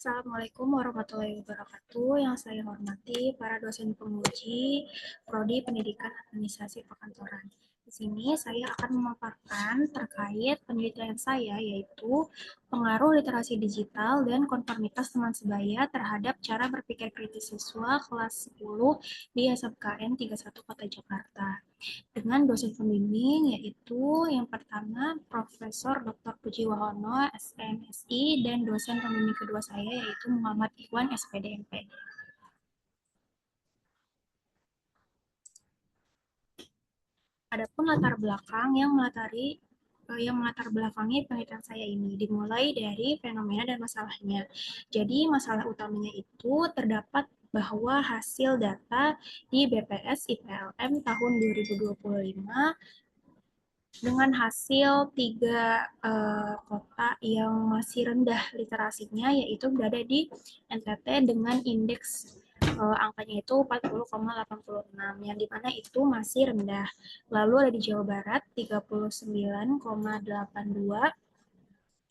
Assalamualaikum warahmatullahi wabarakatuh. Yang saya hormati para dosen penguji Prodi Pendidikan Administrasi Perkantoran. Di sini saya akan memaparkan terkait penelitian saya, yaitu pengaruh literasi digital dan konformitas teman sebaya terhadap cara berpikir kritis siswa kelas 10 di SMKN 31 Kota Jakarta dengan dosen pembimbing, yaitu yang pertama Profesor Dr. Puji Wahono, SMSI, dan dosen pembimbing kedua saya yaitu Muhammad Ikhwan, SPD MPD. Adapun latar belakang yang melatar belakangi penelitian saya ini dimulai dari fenomena dan masalahnya. Jadi masalah utamanya itu terdapat bahwa hasil data di BPS IPLM tahun 2025 dengan hasil tiga kota yang masih rendah literasinya, yaitu berada di NTT dengan indeks angkanya itu 40,86, yang dimana itu masih rendah. Lalu ada di Jawa Barat 39,82,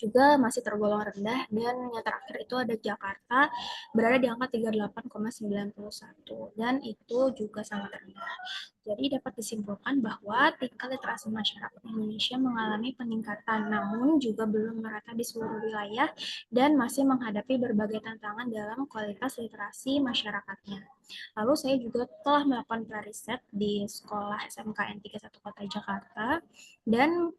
juga masih tergolong rendah, dan yang terakhir itu ada Jakarta berada di angka 38,91 dan itu juga sangat rendah. Jadi dapat disimpulkan bahwa tingkat literasi masyarakat Indonesia mengalami peningkatan, namun juga belum merata di seluruh wilayah dan masih menghadapi berbagai tantangan dalam kualitas literasi masyarakatnya. Lalu saya juga telah melakukan riset di sekolah SMKN 31 Kota Jakarta dan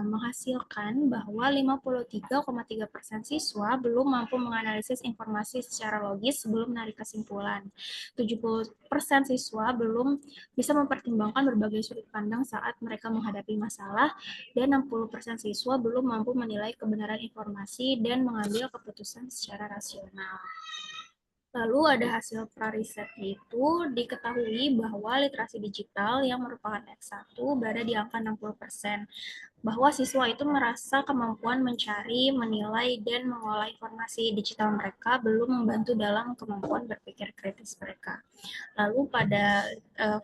menghasilkan bahwa 53,3% siswa belum mampu menganalisis informasi secara logis sebelum menarik kesimpulan. 70% siswa belum bisa mempertimbangkan berbagai sudut pandang saat mereka menghadapi masalah, dan 60% siswa belum mampu menilai kebenaran informasi dan mengambil keputusan secara rasional. Lalu ada hasil pra-riset itu diketahui bahwa literasi digital yang merupakan F1 berada di angka 60%, bahwa siswa itu merasa kemampuan mencari, menilai, dan mengolah informasi digital mereka belum membantu dalam kemampuan berpikir kritis mereka. Lalu pada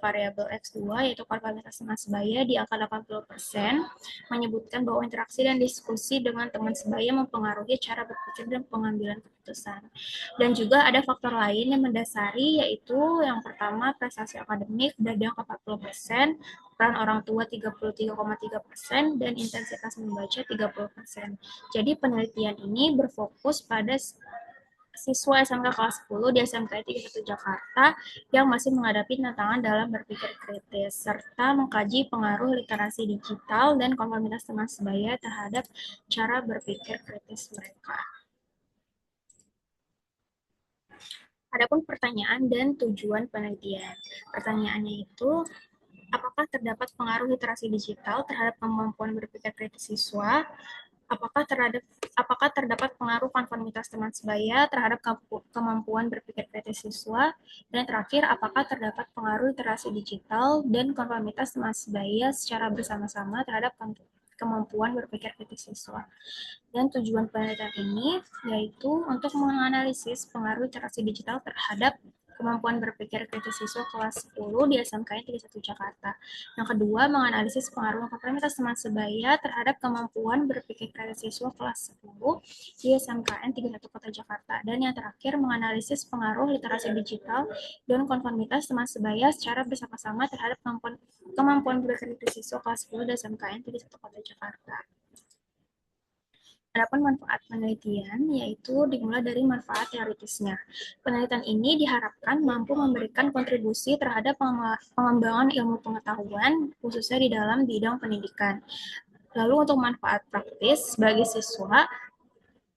variabel X2 yaitu konformitas teman sebaya di angka 80% menyebutkan bahwa interaksi dan diskusi dengan teman sebaya mempengaruhi cara berpikir dan pengambilan keputusan. Dan juga ada faktor lain yang mendasari, yaitu yang pertama prestasi akademik berada di angka 40%, peran orang tua 33,3%, dan intensitas membaca 30%. Jadi penelitian ini berfokus pada siswa SMK kelas 10 di SMK 31 Jakarta yang masih menghadapi tantangan dalam berpikir kritis, serta mengkaji pengaruh literasi digital dan konformitas teman sebaya terhadap cara berpikir kritis mereka. Adapun pertanyaan dan tujuan penelitian. Pertanyaannya itu, apakah terdapat pengaruh literasi digital terhadap kemampuan berpikir kritis siswa? Apakah terdapat pengaruh konformitas teman sebaya terhadap kemampuan berpikir kritis siswa? Dan terakhir, apakah terdapat pengaruh literasi digital dan konformitas teman sebaya secara bersama-sama terhadap kemampuan berpikir kritis siswa? Dan tujuan penelitian ini yaitu untuk menganalisis pengaruh literasi digital terhadap kemampuan berpikir kritis siswa kelas 10 di SMKN 31 Jakarta. Yang kedua, menganalisis pengaruh konformitas teman sebaya terhadap kemampuan berpikir kritis siswa kelas 10 di SMKN 31 Kota Jakarta. Dan yang terakhir, menganalisis pengaruh literasi digital dan konformitas teman sebaya secara bersama-sama terhadap kemampuan berpikir kritis siswa kelas 10 di SMKN 31 Kota Jakarta. Adapun manfaat penelitian, yaitu dimulai dari manfaat teoritisnya. Penelitian ini diharapkan mampu memberikan kontribusi terhadap pengembangan ilmu pengetahuan, khususnya di dalam bidang pendidikan. Lalu untuk manfaat praktis bagi siswa,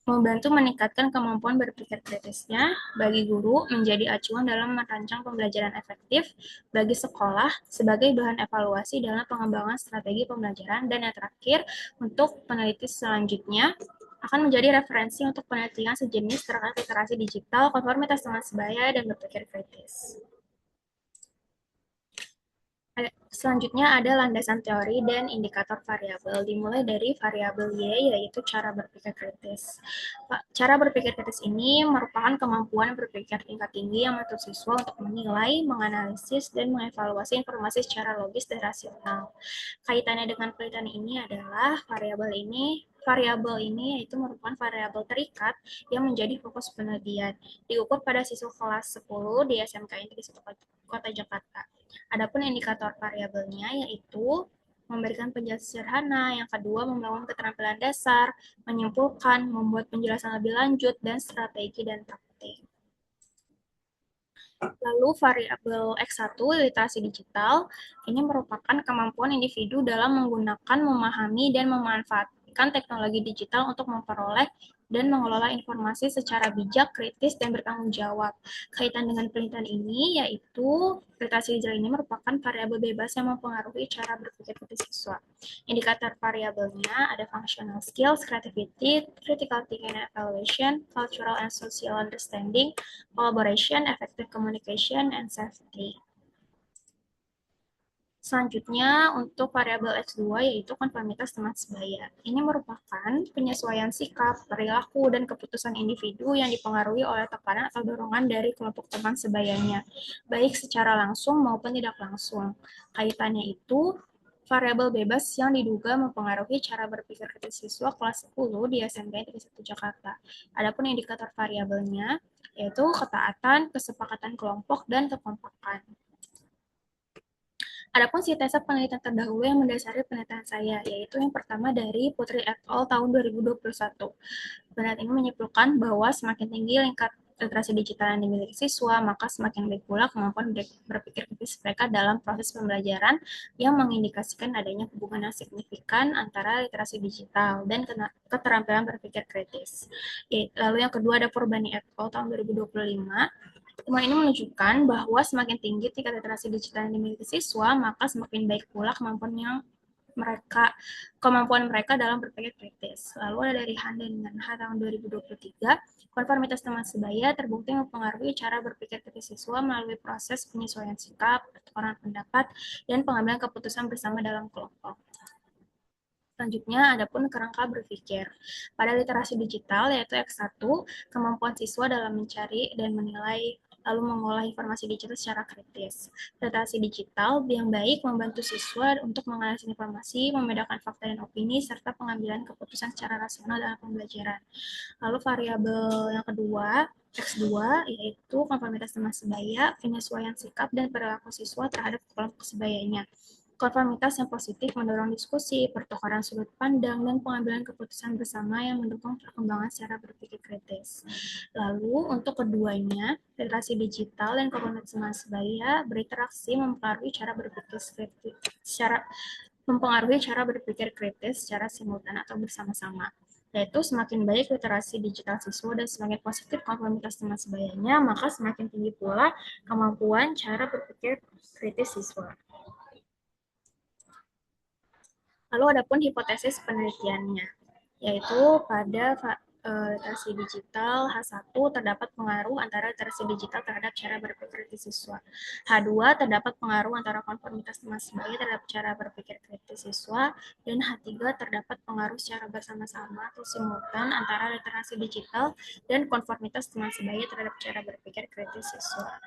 membantu meningkatkan kemampuan berpikir kritisnya, bagi guru menjadi acuan dalam merancang pembelajaran efektif, bagi sekolah sebagai bahan evaluasi dalam pengembangan strategi pembelajaran, dan yang terakhir, untuk peneliti selanjutnya akan menjadi referensi untuk penelitian sejenis terkait literasi digital, konformitas teman sebaya, dan berpikir kritis. Selanjutnya ada landasan teori dan indikator variabel. Dimulai dari variabel Y, yaitu cara berpikir kritis. Cara berpikir kritis ini merupakan kemampuan berpikir tingkat tinggi yang membantu siswa untuk menilai, menganalisis, dan mengevaluasi informasi secara logis dan rasional. Kaitannya dengan penelitian ini adalah variabel ini variabel ini yaitu merupakan variabel terikat yang menjadi fokus penelitian. Diukur pada siswa kelas 10 di SMK Negeri 1 Kota Jakarta. Adapun indikator variabelnya yaitu memberikan penjelasan sederhana, yang kedua membangun keterampilan dasar, menyimpulkan, membuat penjelasan lebih lanjut, dan strategi dan taktik. Lalu variabel X1, literasi digital, ini merupakan kemampuan individu dalam menggunakan, memahami, dan memanfaatkan teknologi digital untuk memperoleh dan mengelola informasi secara bijak, kritis, dan bertanggung jawab. Kaitan dengan penelitian ini, yaitu literasi digital ini merupakan variabel bebas yang mempengaruhi cara berpikir siswa. Indikator variabelnya ada functional skills, creativity, critical thinking and evaluation, cultural and social understanding, collaboration, effective communication, and safety. Selanjutnya, untuk variabel X2 yaitu konformitas teman sebaya. Ini merupakan penyesuaian sikap, perilaku, dan keputusan individu yang dipengaruhi oleh tekanan atau dorongan dari kelompok teman sebayanya, baik secara langsung maupun tidak langsung. Kaitannya itu, variabel bebas yang diduga mempengaruhi cara berpikir kritis siswa kelas 10 di SMK Negeri 1 Jakarta. Adapun indikator variabelnya yaitu ketaatan, kesepakatan kelompok, dan kekompakan. Adapun sintesa penelitian terdahulu yang mendasari penelitian saya, yaitu yang pertama dari Putri et al. Tahun 2021. Penelitian ini menyimpulkan bahwa semakin tinggi tingkat literasi digital yang dimiliki siswa, maka semakin baik pula kemampuan berpikir kritis mereka dalam proses pembelajaran yang mengindikasikan adanya hubungan yang signifikan antara literasi digital dan keterampilan berpikir kritis. Lalu yang kedua ada Purbani et al. Tahun 2025. Temuan ini menunjukkan bahwa semakin tinggi tingkat literasi digital yang dimiliki siswa, maka semakin baik pula kemampuan mereka dalam berpikir kritis. Lalu ada dari Han dan H tahun 2023, konformitas teman sebaya terbukti mempengaruhi cara berpikir kritis siswa melalui proses penyesuaian sikap, pertukaran pendapat, dan pengambilan keputusan bersama dalam kelompok. Selanjutnya, adapun kerangka berpikir. Pada literasi digital, yaitu X1, kemampuan siswa dalam mencari dan menilai lalu mengolah informasi digital secara kritis. Literasi digital yang baik membantu siswa untuk menganalisis informasi, membedakan fakta dan opini, serta pengambilan keputusan secara rasional dalam pembelajaran. Lalu variabel yang kedua, X2, yaitu konformitas teman sebaya, penyesuaian sikap dan perilaku siswa terhadap kelompok sebayanya. Konformitas yang positif mendorong diskusi, pertukaran sudut pandang, dan pengambilan keputusan bersama yang mendukung perkembangan secara berpikir kritis. Lalu, untuk keduanya, literasi digital dan komunitas teman sebaya berinteraksi mempengaruhi cara berpikir kritis secara simultan atau bersama-sama. Yaitu semakin baik literasi digital siswa dan semakin positif konformitas teman sebayanya, maka semakin tinggi pula kemampuan cara berpikir kritis siswa. Lalu adapun hipotesis penelitiannya, yaitu pada literasi digital H1 terdapat pengaruh antara literasi digital terhadap cara berpikir kritis siswa. H2 terdapat pengaruh antara konformitas teman sebaya terhadap cara berpikir kritis siswa, dan H3 terdapat pengaruh secara bersama-sama atau simultan antara literasi digital dan konformitas teman sebaya terhadap cara berpikir kritis siswa.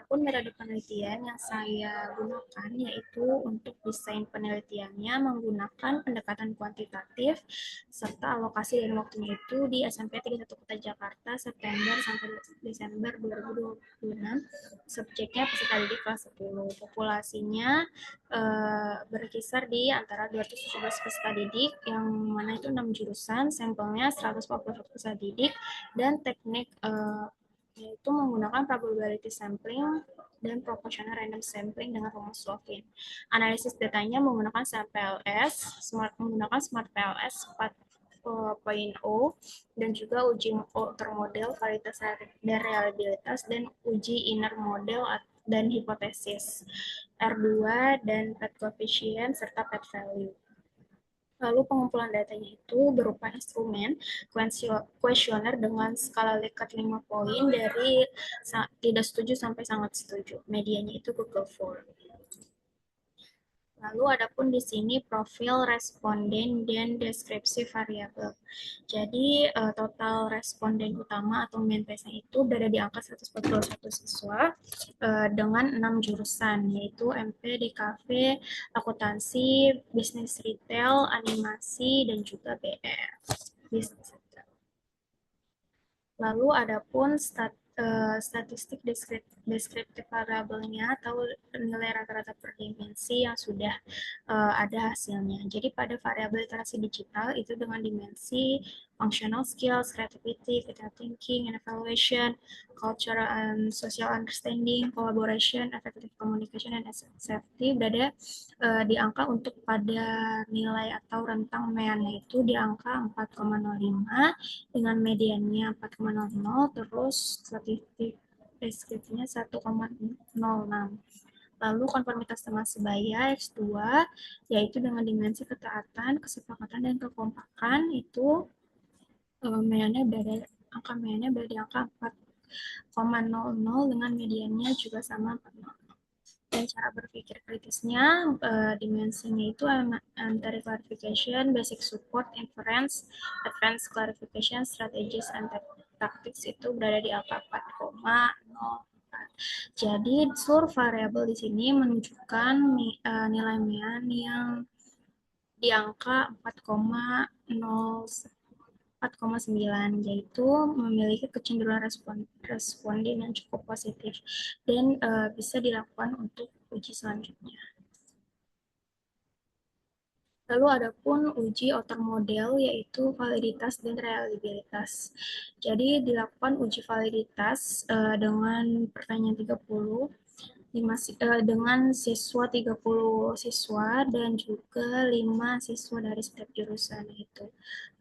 Adapun metode penelitian yang saya gunakan yaitu untuk desain penelitiannya menggunakan pendekatan kuantitatif serta alokasi dan waktunya itu di SMP 31 Kota Jakarta September sampai Desember 2026. Subjeknya peserta didik kelas 10. Populasinya berkisar di antara 217 peserta didik yang mana itu 6 jurusan, sampelnya 141 peserta didik, dan teknik yaitu menggunakan probability sampling dan proportional random sampling dengan rumus Slovin. Analisis datanya menggunakan menggunakan Smart PLS 4.0 dan juga uji outer model, validitas dan reliabilitas, dan uji inner model dan hipotesis, R2 dan pet coefficient serta pet value. Lalu pengumpulan datanya itu berupa instrumen kuesioner dengan skala Likert 5 poin dari tidak setuju sampai sangat setuju. Medianya itu Google Form. Lalu adapun di sini profil responden dan deskripsi variabel. Jadi total responden utama atau main base-nya itu berada di angka 141 siswa dengan 6 jurusan, yaitu MP, DKV, akuntansi, bisnis retail, animasi, dan juga BR. Bisnis. Lalu adapun statistik deskriptif variabelnya atau nilai rata-rata per dimensi yang sudah ada hasilnya. Jadi pada variabel literasi digital itu dengan dimensi functional skills, creativity, critical thinking, and evaluation, cultural and social understanding, collaboration, effective communication, and safety berada di angka untuk pada nilai atau rentang meannya itu di angka 4,05 dengan mediannya 4,00, terus statistik deskripsinya 1,06. Lalu konformitas teman sebaya X2 yaitu dengan dimensi ketaatan, kesepakatan, dan kekompakan itu meannya berada di angka 4,00 dengan mediannya juga sama 4,00. Dan cara berpikir kritisnya, dimensinya itu antara clarification, basic support, inference, advanced clarification, strategies, and tactics itu berada di angka 4,04. Jadi seluruh variabel di sini menunjukkan nilai mean yang di angka 4,9, yaitu memiliki kecenderungan responden yang cukup positif dan bisa dilakukan untuk uji selanjutnya. Lalu adapun uji outer model yaitu validitas dan reliabilitas. Jadi dilakukan uji validitas dengan pertanyaan 30 dengan siswa 30 siswa dan juga 5 siswa dari setiap jurusan itu.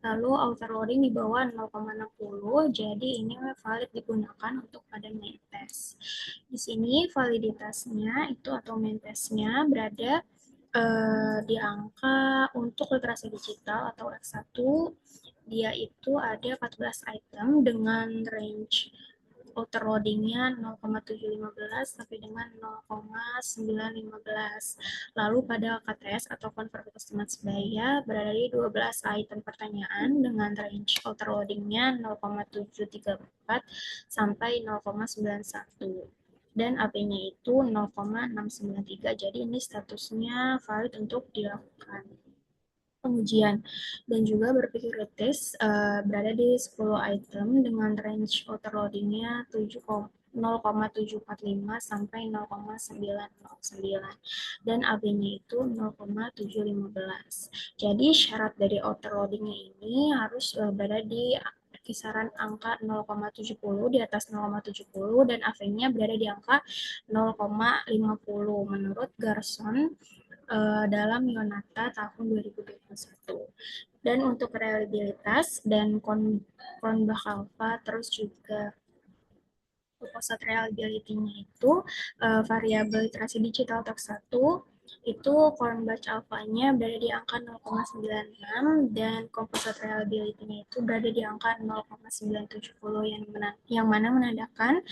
Lalu outer loading di bawah 0,60, jadi ini valid digunakan untuk pada main test. Di sini validitasnya itu atau main testnya berada di angka untuk literasi digital atau X1, dia itu ada 14 item dengan range outer loadingnya 0,715 sampai dengan 0,915. Lalu pada KTS atau konformitas teman sebaya berada di 12 item pertanyaan dengan range outer loadingnya 0,734 sampai 0,91 dan AB-nya itu 0,693. Jadi ini statusnya valid untuk dilakukan pengujian. Dan juga berpikir kritis berada di 10 item dengan range overloadingnya 0,745 sampai 0,909 dan AB-nya itu 0,715. Jadi syarat dari overloadingnya ini harus berada di kisaran angka 0,70 di atas 0,70 dan AV-nya berada di angka 0,50 menurut Garson dalam Yonata tahun 2021. Dan untuk reliabilitas dan Cronbach alpha terus juga composite reliability-nya itu variabel literasi digital tak 1 itu Cronbach alpha-nya berada di angka 0,96 dan composite reliability-nya itu berada di angka 0,970 yang mana menandakan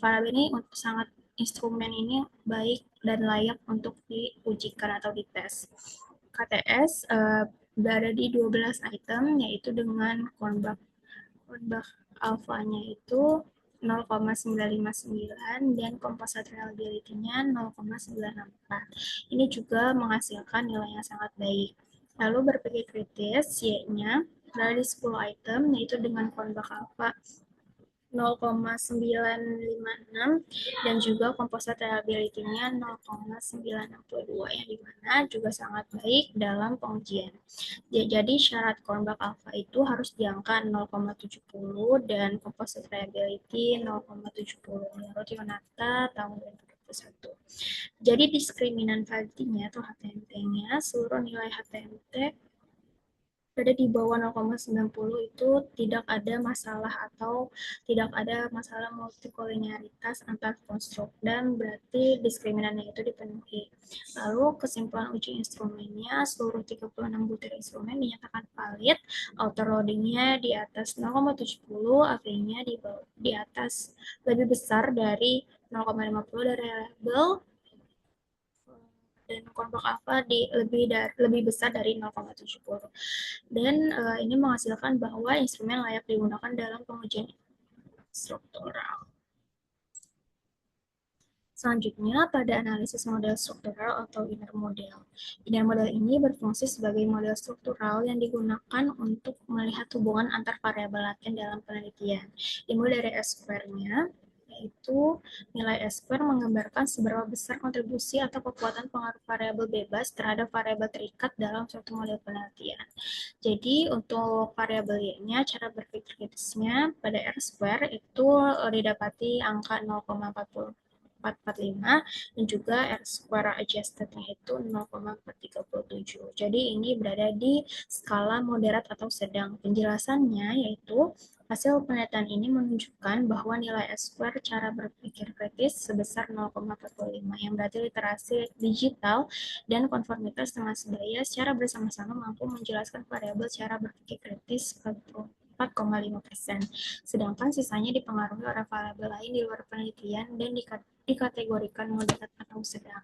variabel ini sangat instrumen ini baik dan layak untuk diujikan atau dites. KTS berada di 12 item yaitu dengan Cronbach alpha-nya itu 0,959 dan composite reliability-nya 0,964. Ini juga menghasilkan nilai yang sangat baik. Lalu berpikir kritis, Y-nya berada di 10 item, yaitu dengan Cronbach alpha 0,956 dan juga composite reliability-nya 0,962 yang dimana juga sangat baik dalam pengujian. Jadi syarat Cronbach alpha itu harus di angka 0,70 dan composite reliability 0,70 menurut Yonata tahun 2021. Jadi diskriminan validity-nya atau HTMT-nya seluruh nilai HTMT berada di bawah 0,90 itu tidak ada masalah atau tidak ada masalah multikolinearitas antar konstruk dan berarti diskriminannya itu dipenuhi. Lalu kesimpulan uji instrumennya seluruh 36 butir instrumen dinyatakan valid, outer loadingnya di atas 0,70, AV-nya di atas lebih besar dari 0,50 dari label dan kelompok alfa lebih besar dari 0,70. Dan ini menghasilkan bahwa instrumen layak digunakan dalam pengujian struktural. Selanjutnya, pada analisis model struktural atau inner model. Inner model ini berfungsi sebagai model struktural yang digunakan untuk melihat hubungan antar variabel laten dalam penelitian. Dimulai dari S-square-nya, yaitu nilai S-square menggambarkan seberapa besar kontribusi atau kekuatan pengaruh variabel bebas terhadap variabel terikat dalam suatu model penelitian. Jadi untuk variabel Y-nya, cara berpikir kritisnya pada R-square itu didapati angka 0,445 dan juga R square adjusted-nya itu 0,437. Jadi ini berada di skala moderat atau sedang. Penjelasannya yaitu hasil penelitian ini menunjukkan bahwa nilai S square cara berpikir kritis sebesar 0,45 yang berarti literasi digital dan konformitas teman sebaya secara bersama-sama mampu menjelaskan variabel cara berpikir kritis 4,5%. Sedangkan sisanya dipengaruhi oleh variabel lain di luar penelitian dan dikategorikan moderat atau sedang.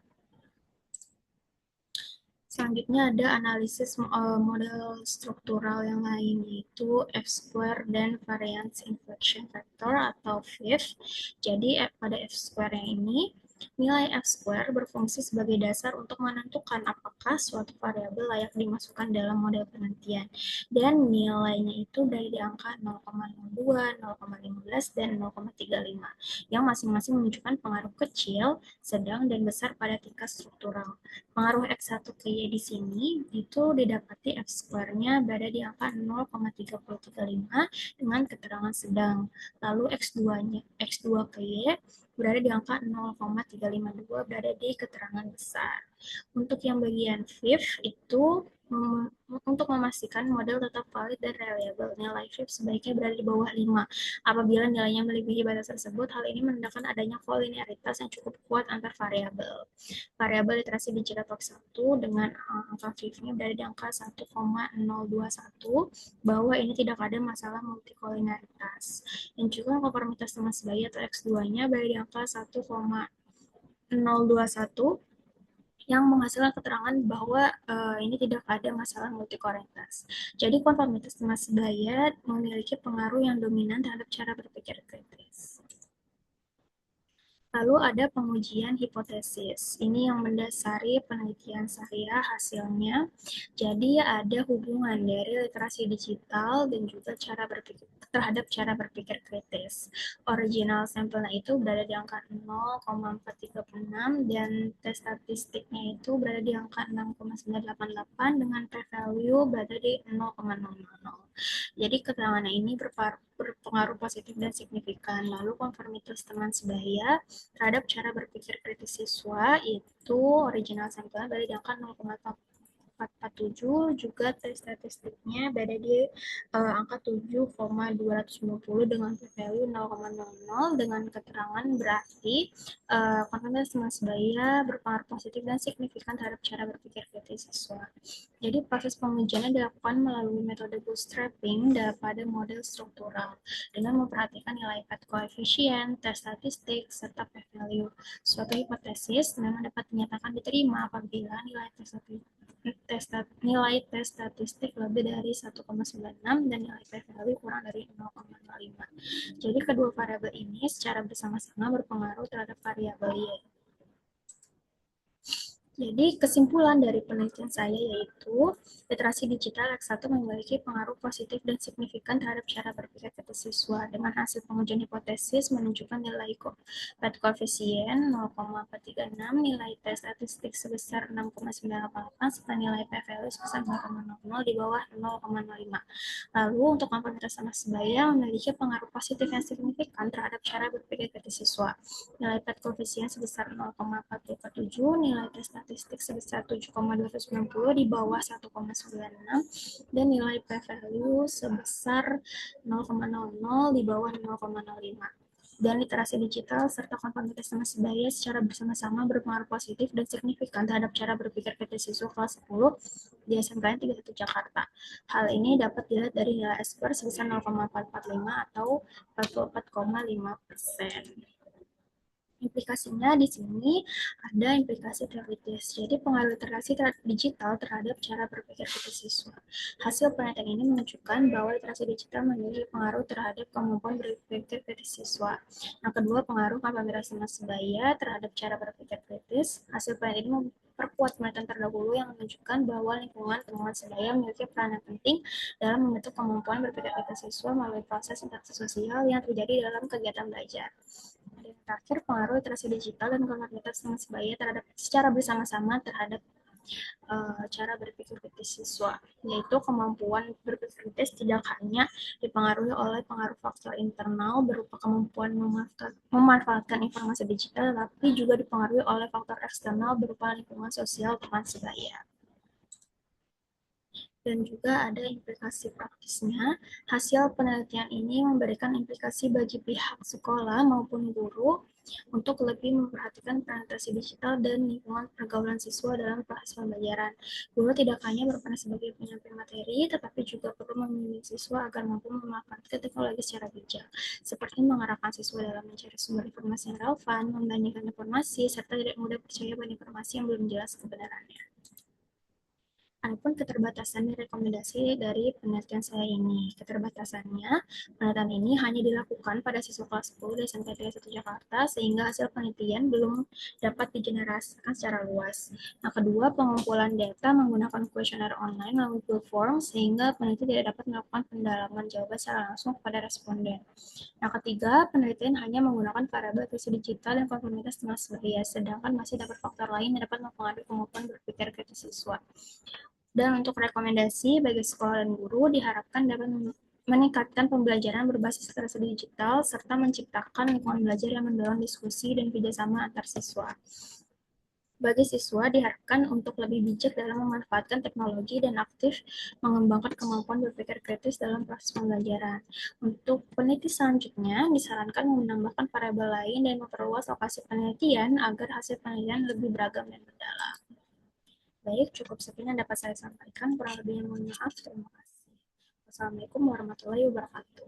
Selanjutnya ada analisis model struktural yang lain, yaitu F-square dan variance inflection factor atau VIF. Jadi pada F-square yang ini, nilai F-square berfungsi sebagai dasar untuk menentukan apakah suatu variabel layak dimasukkan dalam model penelitian. Dan nilainya itu dari di angka 0,02, 0,15, dan 0,35, yang masing-masing menunjukkan pengaruh kecil, sedang, dan besar pada tingkat struktural. Pengaruh X1 ke Y di sini itu didapati F square-nya berada di angka 0,335 dengan keterangan sedang. Lalu X2-nya, X2 ke Y berada di angka 0,352 berada di keterangan besar. Untuk yang bagian fifth itu untuk memastikan model tetap valid dan reliable, nilai fifth sebaiknya berada di bawah 5. Apabila nilainya melebihi batas tersebut, hal ini menandakan adanya kolinearitas yang cukup kuat antar variabel. Variabel literasi digital top 1 dengan angka fifth-nya berada di angka 1,021, bahwa ini tidak ada masalah multikolinearitas. Dan juga konformitas teman sebaya atau X2-nya berada di angka 1,021 yang menghasilkan keterangan bahwa ini tidak ada masalah multikolinearitas. Jadi konformitas teman sebaya memiliki pengaruh yang dominan terhadap cara berpikir kritis. Lalu ada pengujian hipotesis. Ini yang mendasari penelitian saya hasilnya. Jadi ada hubungan dari literasi digital dan juga terhadap cara berpikir kritis. Original sampelnya itu berada di angka 0,436 dan tes statistiknya itu berada di angka 6,988 dengan p-value berada di 0,000. Jadi keterangannya ini berpengaruh positif dan signifikan. Lalu konformitas teman sebaya terhadap cara berpikir kritis siswa itu original sampelnya berada di angka 0,447, juga tes statistiknya berada di angka 7,290 dengan p-value 0,00 dengan keterangan berarti konformitas teman sebaya berpengaruh positif dan signifikan terhadap cara berpikir kritis siswa. Jadi proses pengujiannya dilakukan melalui metode bootstrapping pada model struktural dengan memperhatikan nilai path coefficient, tes statistik, serta p-value. Suatu hipotesis memang dapat dinyatakan diterima apabila nilai tes statistik lebih dari 1,96 dan nilai p-value kurang dari 0,05. Jadi kedua variabel ini secara bersama-sama berpengaruh terhadap variabel Y. Jadi kesimpulan dari penelitian saya yaitu literasi digital X1 memiliki pengaruh positif dan signifikan terhadap cara berpikir kritis siswa dengan hasil pengujian hipotesis menunjukkan nilai path coefficient 0,436, nilai tes statistik sebesar 6,988 serta nilai p-value sebesar 0,00 di bawah 0,05. Lalu untuk konformitas sama sebaya memiliki pengaruh positif yang signifikan terhadap cara berpikir kritis siswa. Nilai path coefficient sebesar 0,447, nilai tes statistik sebesar 7,290 di bawah 1,96 dan nilai p-value sebesar 0,00 di bawah 0,05. Dan literasi digital serta konformitas sama sebaya secara bersama-sama berpengaruh positif dan signifikan terhadap cara berpikir kritis siswa kelas 10 di SMKN 31 Jakarta. Hal ini dapat dilihat dari nilai S-square sebesar 0,445 atau 44,5%. Implikasinya di sini ada implikasi teoritis. Jadi pengaruh literasi digital terhadap cara berpikir kritis siswa. Hasil penelitian ini menunjukkan bahwa literasi digital memiliki pengaruh terhadap kemampuan berpikir kritis siswa. Yang kedua, pengaruh kapabilitas sebaya terhadap cara berpikir kritis. Hasil penelitian ini memperkuat penelitian terdahulu yang menunjukkan bahwa lingkungan temuan sebaya memiliki peran yang penting dalam membentuk kemampuan berpikir kritis siswa melalui proses interaksi sosial yang terjadi dalam kegiatan belajar. Dan yang terakhir, pengaruh literasi digital dan konektivitas sebaya terhadap secara bersama-sama terhadap cara berpikir kritis siswa, yaitu kemampuan berpikir kritis tidak hanya dipengaruhi oleh pengaruh faktor internal berupa kemampuan memanfaatkan informasi digital, tapi juga dipengaruhi oleh faktor eksternal berupa lingkungan sosial teman sebaya. Dan juga ada implikasi praktisnya. Hasil penelitian ini memberikan implikasi bagi pihak sekolah maupun guru untuk lebih memperhatikan penetrasi digital dan lingkungan pergaulan siswa dalam proses pembelajaran. Guru tidak hanya berperan sebagai penyampaian materi, tetapi juga perlu membimbing siswa agar mampu memanfaatkan teknologi secara bijak, seperti mengarahkan siswa dalam mencari sumber informasi yang relevan, membandingkan informasi, serta tidak mudah percaya pada informasi yang belum jelas kebenarannya. Adapun keterbatasan dan rekomendasi dari penelitian saya ini. Keterbatasannya, penelitian ini hanya dilakukan pada siswa kelas 10 dari SMK 1 Jakarta, sehingga hasil penelitian belum dapat digenerasikan secara luas. Yang kedua, pengumpulan data menggunakan kuesioner online melalui Google Form, sehingga peneliti tidak dapat melakukan pendalaman jawaban secara langsung kepada responden. Yang ketiga, penelitian hanya menggunakan variabel kritis digital dan konformitas teman sebaya, sedangkan masih dapat faktor lain yang dapat mempengaruhi kemampuan berpikir kritis siswa. Dan untuk rekomendasi bagi sekolah dan guru diharapkan dapat meningkatkan pembelajaran berbasis literasi digital serta menciptakan lingkungan belajar yang mendorong diskusi dan kerjasama antar siswa. Bagi siswa diharapkan untuk lebih bijak dalam memanfaatkan teknologi dan aktif mengembangkan kemampuan berpikir kritis dalam proses pembelajaran. Untuk peneliti selanjutnya, disarankan menambahkan variabel lain dan memperluas lokasi penelitian agar hasil penelitian lebih beragam dan mendalam. Baik, cukup sekian yang dapat saya sampaikan. Kurang lebihnya mohon maaf. Terima kasih. Wassalamualaikum warahmatullahi wabarakatuh.